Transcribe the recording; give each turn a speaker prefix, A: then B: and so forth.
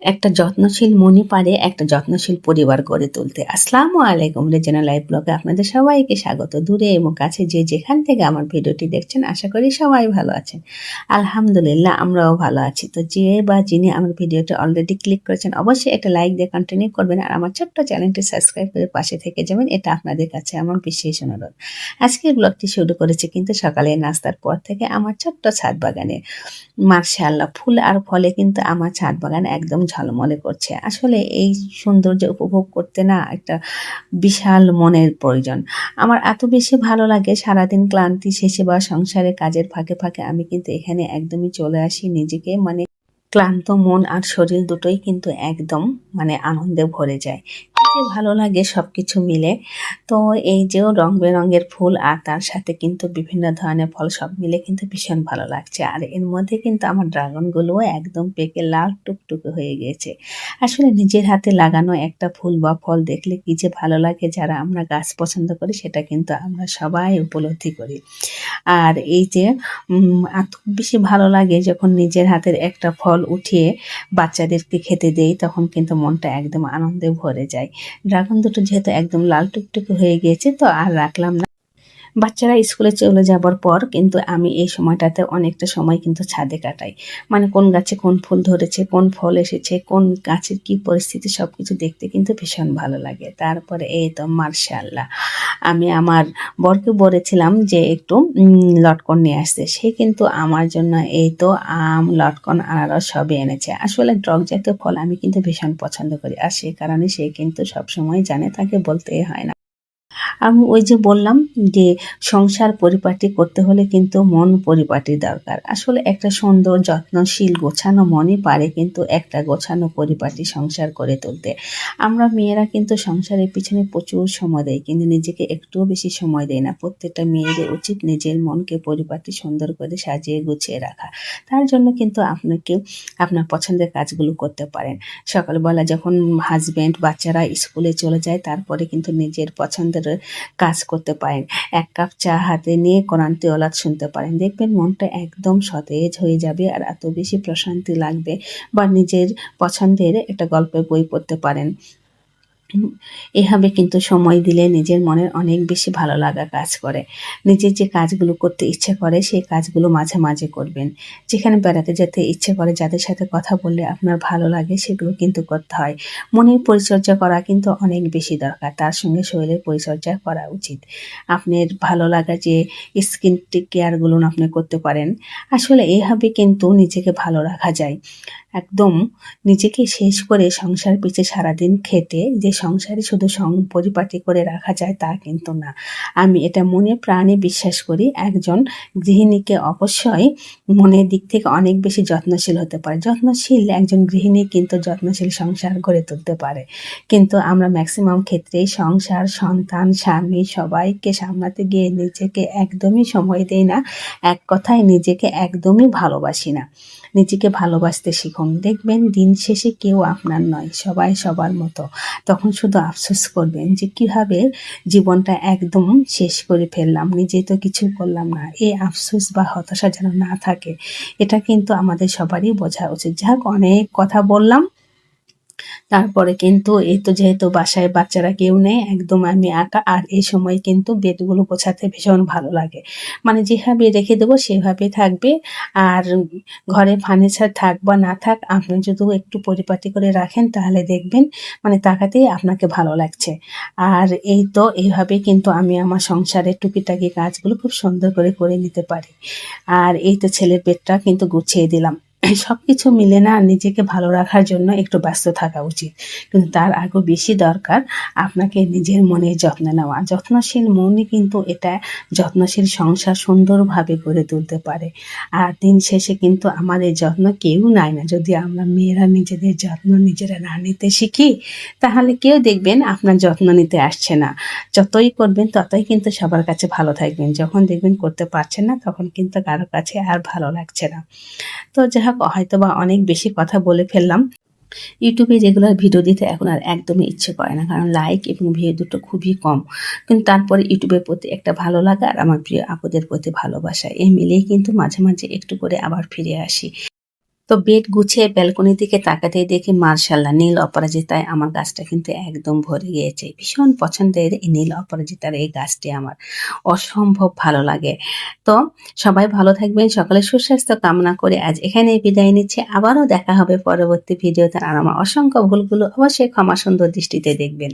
A: একটা যত্নশীল মনি পারে একটা যত্নশীল পরিবার গড়ে তুলতে। আসসালামু আলাইকুম, রেজিনা লাইভ ব্লগে আপনাদের সবাইকে স্বাগত। দূরে এবং কাছে যে যেখান থেকে আমার ভিডিওটি দেখছেন, আশা করি সবাই ভালো আছেন। আলহামদুলিল্লাহ, আমরাও ভালো আছি। তো যে বা যিনি আমার ভিডিওটি অলরেডি ক্লিক করেছেন, অবশ্যই একটা লাইক দিয়ে কন্টিনিউ করবেন আর আমার ছোট্ট চ্যানেলটি সাবস্ক্রাইব করে পাশে থেকে যাবেন। এটা আপনাদের কাছে আমার বিশেষ অনুরোধ। আজকের ব্লগটি শুরু করেছি কিন্তু সকালে নাস্তার পর থেকে আমার ছোট্ট ছাদ বাগানে। মার্শাল্লাহ, ফুল আর ফলে কিন্তু আমার ছাদ বাগান একদম ঝলমলে করছে। আসলে এই সৌন্দর্য উপভোগ করতে না একটা বিশাল মনের প্রয়োজন। আমার এত বেশি ভালো লাগে, সারাদিন ক্লান্তি শেষে বা সংসারে কাজের ফাঁকে ফাঁকে আমি কিন্তু এখানে একদমই চলে আসি নিজেকে ক্লান্ত মন আর শরীর দুটোই কিন্তু একদম আনন্দে ভরে যায়। কি যে ভালো লাগে সবকিছু মিলে। তো এই যে রং বেরঙের ফুল আর তার সাথে কিন্তু বিভিন্ন ধরনের ফল সব মিলে কিন্তু ভীষণ ভালো লাগছে। আর এর মধ্যে কিন্তু আমার ড্রাগনগুলোও একদম পেকে লাল টুকটুকে হয়ে গেছে। আসলে নিজের হাতে লাগানো একটা ফুল বা ফল দেখলে কি যে ভালো লাগে, যারা আমরা গাছ পছন্দ করি সেটা কিন্তু আমরা সবাই উপলব্ধি করি। আর এই যে এত বেশি ভালো লাগে যখন নিজের হাতের একটা ফল উঠিয়ে বাচ্চাদেরকে খেতে দেই, তখন কিন্তু মনটা একদম আনন্দে ভরে যায়। ড্রাগন দুটো যেহেতু একদম লাল টুকটুকে হয়ে গিয়েছে, তো আর রাখলাম না। বাচ্চারা স্কুলে চলে যাবার পর কিন্তু আমি এই সময়টাতে অনেকটা সময় কিন্তু ছাদে কাটাই। কোন গাছে কোন ফুল ধরেছে, কোন ফল এসেছে, কোন গাছের কি পরিস্থিতি সবকিছু দেখতে কিন্তু ভীষণ ভালো লাগে। তারপরে এই তো মার্শাল্লাহ, আমি আমার বরকে বলেছিলাম যে একটু লটকন নিয়ে আসতে। সে কিন্তু আমার জন্য এই তো আম, লটকন, আনারস সবই এনেছে। আসলে টক জাতীয় ফল আমি কিন্তু ভীষণ পছন্দ করি, আর সে কারণে সে কিন্তু সবসময় জানে, তাকে বলতেই হয় না। আমি ওই যে বললাম যে সংসার পরিপাটি করতে হলে কিন্তু মন পরিপাটি দরকার। আসলে একটা সুন্দর যত্নশীল গোছানো মনই পারে কিন্তু একটা গোছানো পরিপাটি সংসার করে তুলতে। আমরা মেয়েরা কিন্তু সংসারের পিছনে প্রচুর সময় দেয়, কিন্তু নিজেকে একটুও বেশি সময় দেয় না। প্রত্যেকটা মেয়েদের উচিত নিজের মনকে পরিপাটি সুন্দর করে সাজিয়ে গুছিয়ে রাখা। তার জন্য কিন্তু আপনাকে আপনার পছন্দের কাজগুলো করতে পারেন। সকালবেলা যখন হাজব্যান্ড বাচ্চারা স্কুলে চলে যায়, তারপরে কিন্তু নিজের পছন্দের কাজ করতে পারেন। এক কাপ চা হাতে নিয়ে কোরআন তেলাওয়াত শুনতে পারেন, দেখবেন মনটা একদম সতেজ হয়ে যাবে আর এত বেশি প্রশান্তি লাগবে। বা নিজের পছন্দের একটা গল্পের বই পড়তে পারেন। এভাবে কিন্তু সময় দিলে নিজের মনের অনেক বেশি ভালো লাগা কাজ করে। নিজের যে কাজগুলো করতে ইচ্ছে করে সেই কাজগুলো মাঝে মাঝে করবেন। যেখানে বেড়াতে যেতে ইচ্ছে করে, যাদের সাথে কথা বললে আপনার ভালো লাগে, সেগুলো কিন্তু করতে হয়। মনের পরিচর্যা করা কিন্তু অনেক বেশি দরকার, তার সঙ্গে শরীরের পরিচর্যা করা উচিত। আপনার ভালো লাগা যে স্কিন কেয়ারগুলো আপনি করতে পারেন। আসলে এইভাবে কিন্তু নিজেকে ভালো রাখা যায়। একদম নিজেকে শেষ করে সংসার পিছে সারাদিন খেটে যে সংসারে শুধু পরিপাটি করে রাখা যায় তা কিন্তু না। আমি এটা মনে প্রাণে বিশ্বাস করি, একজন গৃহিণীকে অবশ্যই মনের দিক থেকে অনেক বেশি যত্নশীল হতে পারে। যত্নশীল একজন গৃহিণী কিন্তু যত্নশীল সংসার গড়ে তুলতে পারে। কিন্তু আমরা ম্যাক্সিমাম ক্ষেত্রেই সংসার, সন্তান, স্বামী সবাইকে সামলাতে গিয়ে নিজেকে একদমই সময় দেই না। এক কথায় নিজেকে একদমই ভালোবাসি না। নিজেকে ভালোবাসতে শিখুন, দেখবেন দিন শেষে কেউ আপনার নয়, সবাই সবার মতো। তখন শুধু আফসোস করবেন যে কিভাবে জীবনটা একদম শেষ করে ফেললাম, নিজে তো কিছু করলাম না। এই আফসোস বা হতাশা যেন না থাকে, এটা কিন্তু আমাদের সবারই বোঝা উচিত। যাক, অনেক কথা বললাম। তারপরে কিন্তু এই তো যেহেতু বাসায় বাচ্চারা কেউ নেই, একদম আমি একা। আর এই সময় কিন্তু বেডগুলো গোছাতে ভীষণ ভালো লাগে। যেভাবে রেখে দেবো সেভাবে থাকবে। আর ঘরে ফার্নিচার থাক বা না থাক, আপনি যদি একটু পরিপাটি করে রাখেন তাহলে দেখবেন তাকাতেই আপনাকে ভালো লাগছে। আর এই তো এইভাবে কিন্তু আমি আমার সংসারের টুকিটাকি কাজগুলো খুব সুন্দর করে করে নিতে পারি। আর এই তো ছেলের পেটটা কিন্তু গুছিয়ে দিলাম। সবকিছু মিলে না নিজেকে ভালো রাখার জন্য একটু ব্যস্ত থাকা উচিত, কিন্তু তার আগেও বেশি দরকার আপনাকে নিজের মনের যত্ন নেওয়া। যত্নশীল মনই কিন্তু এটা যত্নশীল সংসার সুন্দরভাবে গড়ে তুলতে পারে। আর দিন শেষে কিন্তু আমাদের যত্ন কেউ নেয় না। যদি আমরা মেয়েরা নিজেদের যত্ন নিজেরা না নিতে শিখি, তাহলে কেউ দেখবেন আপনার যত্ন নিতে আসছে না। যতই করবেন ততই কিন্তু সবার কাছে ভালো থাকবেন। যখন দেখবেন করতে পারছেন না, তখন কিন্তু কারো কাছে আর ভালো লাগছে না। তো যাই হোক, হয়তো বা অনেক বেশি কথা বলে ফেললাম। ইউটিউবে রেগুলার ভিডিও দিতে এখন আর একদমই ইচ্ছে করে না, কারণ লাইক এবং ভিউ দুটো খুবই কম। কিন্তু তারপরে ইউটিউবের প্রতি একটা ভালো লাগা আর আমার প্রিয় আপুদের প্রতি ভালোবাসা, এই মিলেই কিন্তু মাঝে মাঝে একটু করে আবার ফিরে আসি। তো বেড গুছিয়ে ব্যালকনির দিকে তাকাতেই দেখি মার্শাল্লাহ নীল অপরাজিতায় আমার গাছটা কিন্তু একদম ভরে গিয়েছে। ভীষণ পছন্দের এই নীল অপরাজিতার এই গাছটি আমার অসম্ভব ভালো লাগে। তো সবাই ভালো থাকবেন, সকলের সুস্বাস্থ্য কামনা করে আজ এখানেই বিদায় নিচ্ছি। আবারও দেখা হবে পরবর্তী ভিডিওতে। আর আমার অসংখ্য ভুলগুলো অবশ্যই ক্ষমা সুন্দর দৃষ্টিতে দেখবেন।